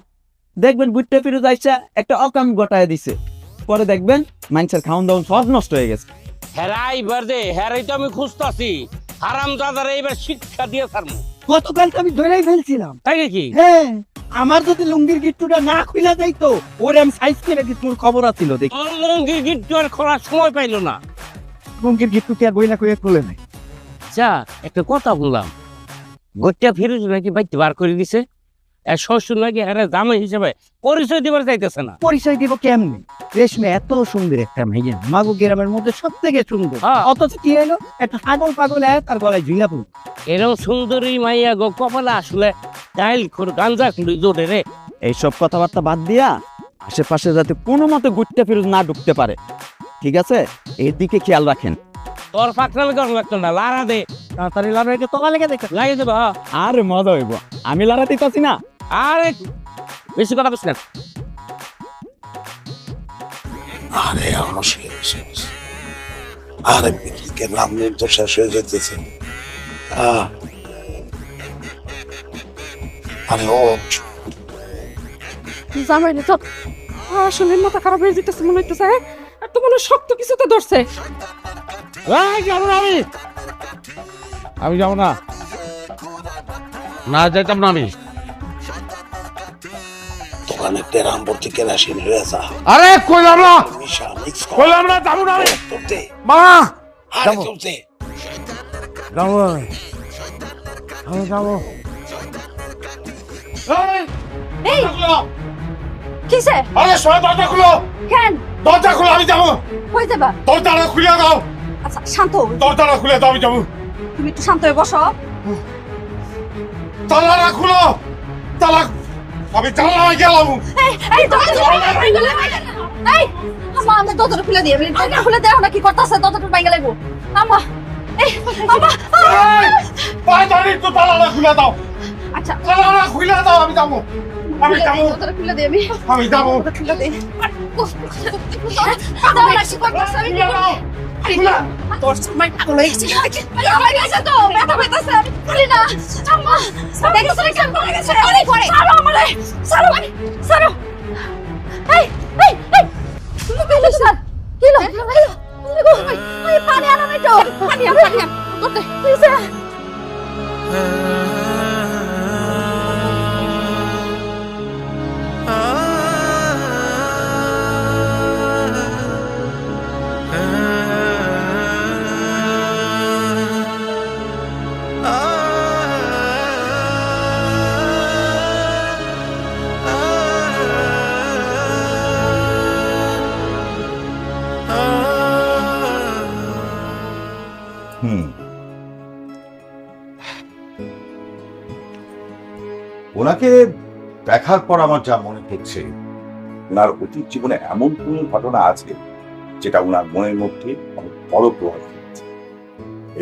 দেখবেন বুটটা ফিরে যাইছে, একটা অকাম গটায় দিছে, পরে দেখবেন মানুষের খাওন দাওন সব নষ্ট হয়ে গেছে। হেরাই বাদে হেরাই তো আমি খুঁজতাছি। হারাম দাদারে এবার শিক্ষা দিয়ে ছাড়মু। গতকালকে আমি ধরেই ফেলছিলাম। তাই নাকি? হ্যাঁ, আমার যদি লুঙ্গির গিট্টুটা না খুলে যাইতো, ওরে আমি সাইজ করে দিতুর খবর আছিল। দেখি তোর লঙ্গির গিট্টু আর খোলার সময় পাইলো না। লুঙ্গির গিট্টু কি আর বইলা কইয়া খুলে নাই? যা, একটা কথা বললাম, গোটা ফিরোজ নাকি বাইতে বার করে দিছে। আর শ্বশুর নাকি হেরা জামাই হিসেবে পরিচয় দিবার চাইতেছে না। পরিচয় দিব কেমনে? রেশমে এত সুন্দর একটা মেয়ে, মাগো গ্রামের মধ্যে সব থেকে সুন্দর, হ্যাঁ। অথচ কি হলো, একটা পাগল পাগল তার গলায় ঝুলা পড়ল। এরকম সুন্দরী মাইয়া গো কপালে আসলে ডাইল খোর গাঞ্জা খুঁড়ি জোরে রে। এইসব কথাবার্তা বাদ দিয়া আশেপাশে যাতে কোনো মতে গুটটা ফিরোজ না ঢুকতে পারে, ঠিক আছে? এর দিকে খেয়াল রাখেন। তোর ফাঁকনামি করা লাগতো না, লারা দে তাড়াতাড়ি লাগাইতে তোলা লেগে দেখে লাগিয়ে দেবা। আরে মজা হইব, আমি লড়াতে পারছি না। আরে বেশি কথা বলছি না। আরে আমার শেষ। আরে বিক্রিকে নাম নিয়ে তো শেষ হয়ে যেতেছে। আরে ও জামাই না তো, আসলে মাথা খারাপ হয়ে যেতেছে মনে হইতেছে। আর তো মনে শক্ত কিছুতে ধরছে। যাবো না আমি যাবো না। না যাইতাম না আমি। দোকানে টেরাম ভর্তি কেরাসিন হয়েছে। আরে কইলাম না, মিশা মিক্স কইলাম না, যাবো না আমি। করতে মা আরে করতে যাবো, আমি যাবো। এই কিসে? আরে সোয়া দরজা খুলো, কেন? দরজা খুলো, আমি যাবো। কই যাবা? দরজাটা খুলে দাও, আচ্ছা শান্ত হও। দরজাটা খুলে দাও, আমি যাবো। তুমি একটু শান্ত হয়ে বসো। তালাটা খুলো, তালা, আমি জানলায় গেলাম। এই দরজা এই আম্মা, আমি দরজা খুলে দিই। আমি দরজা খুলে দাও না, কি করতেছে? দরজাটা বাইরে লাগবো। আম্মা, এই আম্মা। তাড়াতাড়ি একটু তালাটা খুলে দাও। আচ্ছা তালাটা খুলে দাও, আমি যাবো। আমি যাবো, দরজাটা খুলে দিই। আমি যাবো। খুলে দিই। দাও না, কি করতেছে? আমি কি করব? খুলে তোর সময় পাগল হয়ে গেছে। আমার গেছে তো, ব্যথা পেতেছে। আমি খুলি না। আম্মা, দেখো তুমি কেমন পড়ে গেছে। অনেক পড়ে। ছাড়ো আমারে, ছাড়ো, ছাড়ো। এই, এই, এই, তুমি কইলে স্যার, কি হলো? এই পানি আনো নাই তো। পানি আন, পানি আন। করতে, কিসে? ওনাকে দেখার পর আমার যা মনে পড়ছে, ওনার অতীত জীবনে এমন কোন ঘটনা আছে যেটা ওনার মনের মধ্যে অনেক বড় প্রভাব ফেলেছে।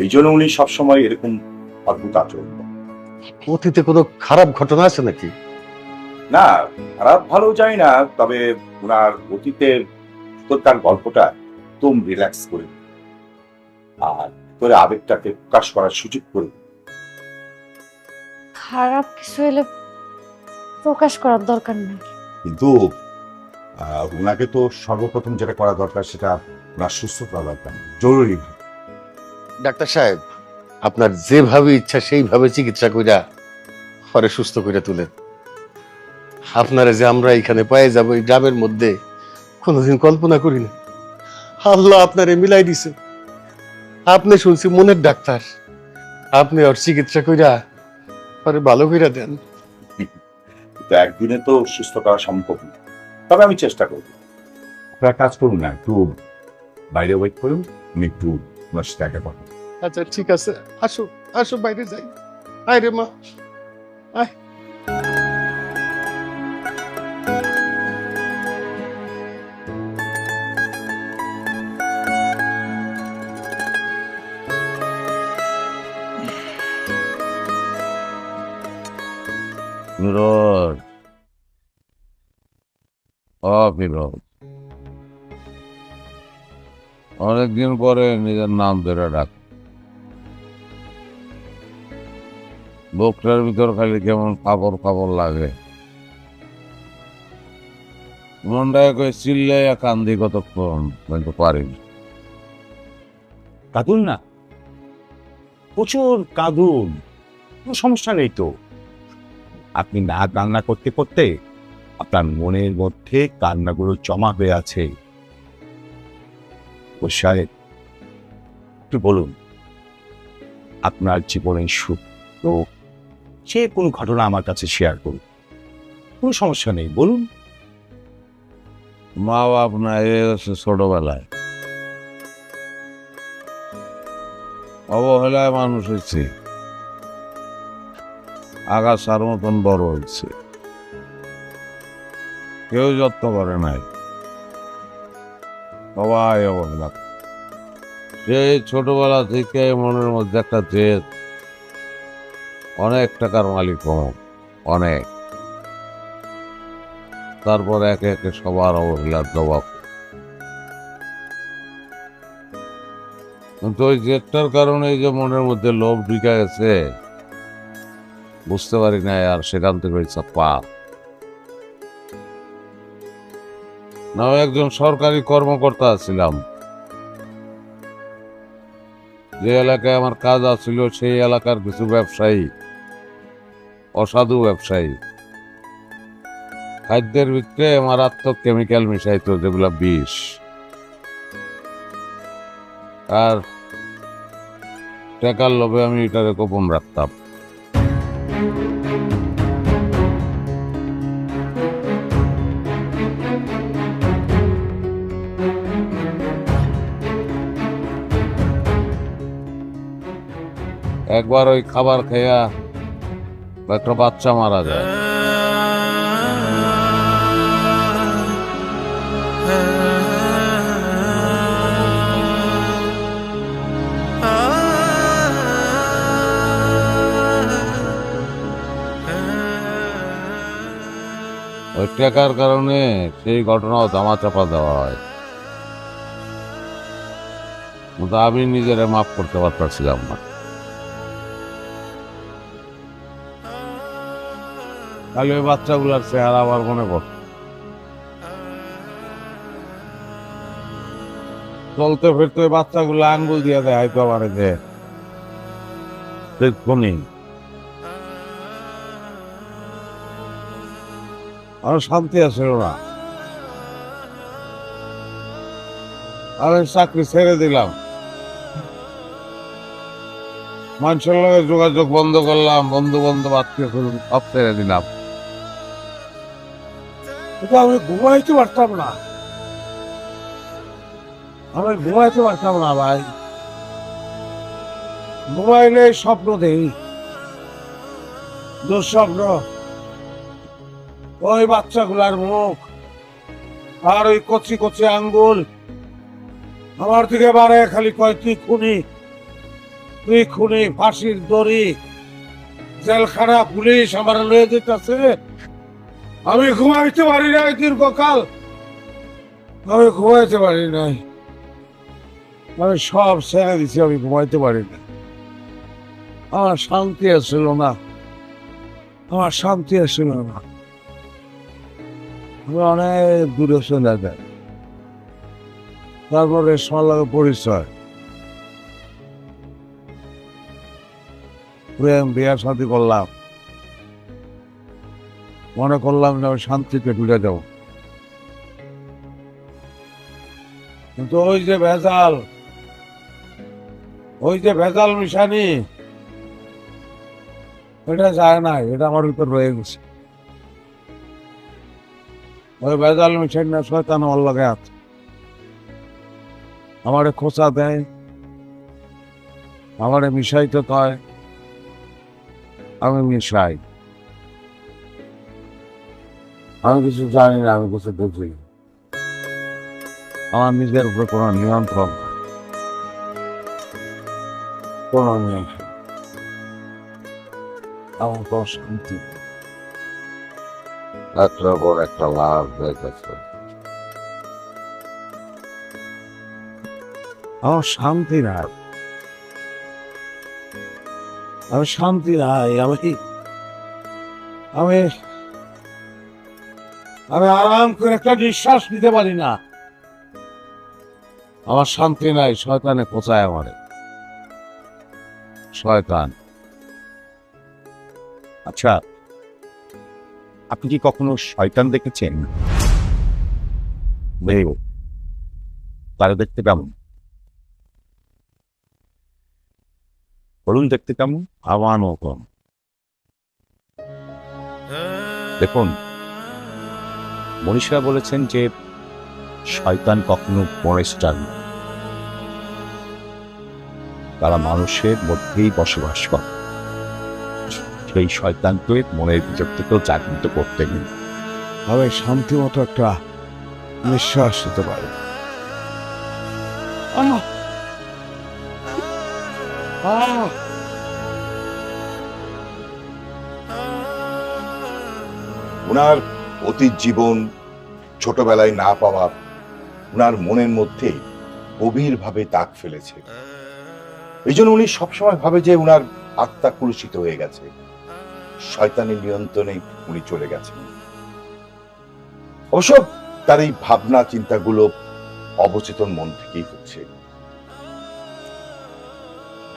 এই জন্য উনি সবসময় এরকম অদ্ভুত আচরণ করেন। অতীতে কোনো খারাপ ঘটনা আছে নাকি? না, খারাপ ভালো জানি না, তবে ওনার অতীতের তার গল্পটা একদম রিল্যাক্স করে, আর তোর আবেগটাকে প্রকাশ করার সুযোগ করে। হুম, আর ওনাকে দেখার পর আমার যা মনে পড়ছে, ওনার অতীত জীবনে এমন কোন ঘটনা আছে যেটা ওনার মনের মধ্যে অনেক বড় প্রভাব ফেলেছে। এই জন্য উনি সবসময় এরকম অদ্ভুত আচরণ করেন। না, খারাপ ভালো জানি না, তবে ওনার অতীতের তার গল্পটা একদম রিল্যাক্স করে, আর তোর আবেগটাকে প্রকাশ করার সুযোগ করে। খারাপ কিছু হলে প্রকাশ করার দরকার নেই। কিন্তু ওনাকে তো সর্বপ্রথম যেটা করা দরকার সেটা ওনার সুস্থ করা দরকার, জরুরি। ডাক্তার সাহেব, আপনার যেভাবে ইচ্ছা সেইভাবে চিকিৎসা কইরা পরে সুস্থ করে তুলেন। আপনারা যে আমরা এখানে পেয়ে যাব এই গ্রামের মধ্যে কোনোদিন কল্পনা করি না। আল্লাহ আপনারে মিলাই দিছে। আপনি শুনছি মনের ডাক্তার, আপনি ওর চিকিৎসা কইরা পরে ভালো কইরা দেন। তো একদিনে তো সুস্থ করা সম্ভব না, তবে আমি চেষ্টা করব। আপনারা কাজ করুন না, একটু বাইরে ওয়েট করুন, আমি একটু ওনার সাথে দেখা করবো। আচ্ছা ঠিক আছে, আসো আসো বাইরে যাই। আয় রে মা, আয়। ফিরোজ, ও ফিরোজ, অনেকদিন পরে নিজের নাম ধরে ডাক। বুকটার ভিতর খালি কেমন কাপড় কাপড় লাগে, মনটাকে কই চিল্লাইয়া কান্দি কতক্ষণ, কিন্তু পারিনি। কাঁদুন না, প্রচুর কাঁদুন, কোনো সমস্যা নেই তো। আপনি না কান্না করতে করতে আপনার মনের মধ্যে কান্নাগুলো জমা হয়ে আছে। ও সাহেব, একটু বলুন, আপনার জীবনের সুখ তো যে কোনো ঘটনা আমার কাছে শেয়ার করুন, কোনো সমস্যা নেই, বলুন। মা বাপ না এসে ছোটবেলায় অবহেলায় মানুষ হয়েছে, আগাছার মতন বড় হয়েছে, কেউ যত্ন করে নাই, সবাই অবহেলা। সেই ছোটবেলা থেকে মনের মধ্যে একটা জেদ, অনেক টাকার মালিক হব, অনেক। তারপর একে একে সবার অবহেলার জবাব। কিন্তু ওই জেদটার কারণে এই যে মনের মধ্যে লোভ ঢুকে গেছে, বুঝতে পারি না, আর সেখান থেকে হয়েছে পাপ। না, একজন সরকারি কর্মকর্তা ছিলাম, যে এলাকায় আমার কাজ আছিল সেই এলাকার কিছু ব্যবসায়ী, অসাধু ব্যবসায়ী, খাদ্যের ভিতরে মারাত্মক কেমিক্যাল মিশাইতো, যেগুলা বিষ। আর টাকার লোভে আমি এটারে গোপন রাখতাম। একবার ওই খাবার খেয়া একটা বাচ্চা মারা যায়। ওই টাকার কারণে সেই ঘটনাও ধামাচাপা দেওয়া হয়, কিন্তু আমি নিজেরা মাফ করতে পারতেছিলাম না। খালি ওই বাচ্চাগুলার চেহারা আমার মনে পড়ত। চলতে ফিরতে ওই বাচ্চাগুলো আঙ্গুল দিয়ে দেয় হয়তো আমার, যে দেখুনি। আমার শান্তি আসছিল না, আমি চাকরি ছেড়ে দিলাম, মানুষের লগে যোগাযোগ বন্ধ করলাম, বন্ধু বান্ধব আত্মীয় সব ছেড়ে দিলাম। কিন্তু আমি ঘুমাইতে পারতাম না, আমি ঘুমাইতে পারতাম না ভাই। ঘুমাইলে স্বপ্ন দেখি, দুঃস্বপ্ন, ওই বাচ্চাগুলার মুখ আর ওই কচি কচি আঙ্গুল আমার দিকে বাড়ে, খালি কয় তুই খুনি, তুই খুনি, ফাঁসির দড়ি, জেলখানা, পুলিশ আমার লয়ে যেতেছে। আমি ঘুমাইতে পারি নাই দীর্ঘকাল, আমি ঘুমাইতে পারি নাই, আমি সব ছেড়ে দিছি, আমি ঘুমাইতে পারি না, আমার শান্তি আসছিল না। আমার শান্তি আসছিল না। আমি অনেক দূরে চলে যাই, তারপরে সমালোচনা পরিচয়, প্রেম, বিয়ার শান্তি করলাম, মনে করলাম যে আমি শান্তিতে ঢুকে যাবো। কিন্তু ওই যে ভেজাল মিশানি, এটা যায় না, এটা আমার উপর রয়ে গেছে। ওই ভেজাল মিশানি না শয়তান আমার লাগে আছে, আমারে খোঁচা দেয়, আমারে মিশাইতে কয়, আমি মিশাই। আমি কিছু জানি না, আমি কিছু বুঝি না। আমার নিজের উপরে কোনো নিয়ন্ত্রণ নাই, কোনো নিয়ন্ত্রণ, আমার কোনো শান্তি, একটার পর একটা লাভ হয়ে গেছে। আমার শান্তি নাই, আমি শান্তি নাই, আমি আরাম করে একটা নিঃশ্বাস নিতে পারি না। আমার শান্তি নাই, শয়তানে কোথায় আমারে, শয়তান। আচ্ছা, আপনি কি কখনো শয়তান দেখেছেন? নেই। তারা দেখতে কেমন? বলুন দেখতে কেমন? আমার মতন। দেখুন, মনীষীরা বলেছেন যে শয়তান কখনো মনেস্টার নয়, তারা মানুষের মধ্যেই বসবাস করে। সেই শয়তানকে মনের ভিতর থেকেও জাগৃত করতে নেই। আমি শান্তি মতো একটা নিঃশ্বাস নিতে পারি। ওনার অতীত জীবন, ছোটবেলায় না পাওয়া, ওনার মনের মধ্যে গভীরভাবে দাগ ফেলেছে। এই জন্য উনি সবসময় ভাবে যে ওনার আত্মা কলুষিত হয়ে গেছে, শয়তানের নিয়ন্ত্রণে উনি চলে গেছেন। অবশ্য তার এই ভাবনা চিন্তাগুলো অবচেতন মন থেকেই হচ্ছে।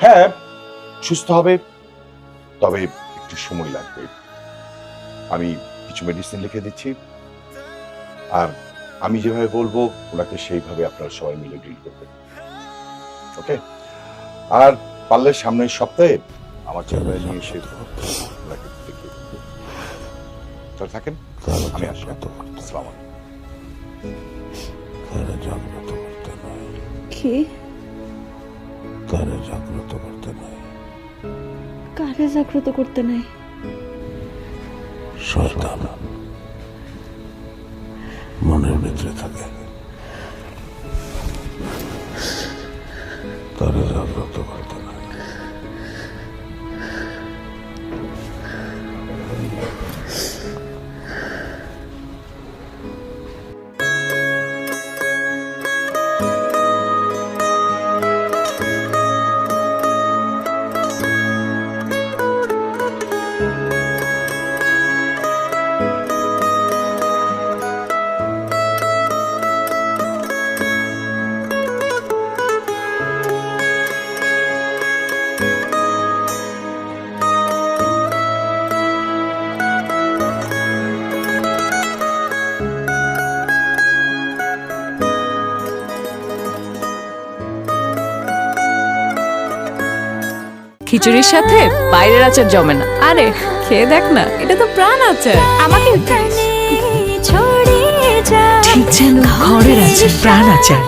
হ্যাঁ, সুস্থ হবে, তবে একটু সময় লাগবে। আমি কিছু মেডিসিন লিখে দিচ্ছি, আর আমি যেভাবে বলবো ওনাকে সেইভাবে আপনারা সবাই মিলে ডিল করবেন, ওকে? আর পারলে সামনের সপ্তাহে আমার ছেলেমেয়ে নিয়ে এসে ওনাকে দেখিয়ে দেবো। চল থাকেন, আমি আসি। আসসালামু আলাইকুম। কি? তারে জাগ্রত করতে নাই। কারে জাগ্রত করতে নাই? শয়তান মনের ভিতরে থাকে, তারে জাগ্রত করতে নাই। খিচুড়ির সাথে বাইরের আচার জমে না। আরে খেয়ে দেখ না, এটা তো প্রাণ আচার। আমাকে ঠিক যেন ঘরের আচার, প্রাণ আচার।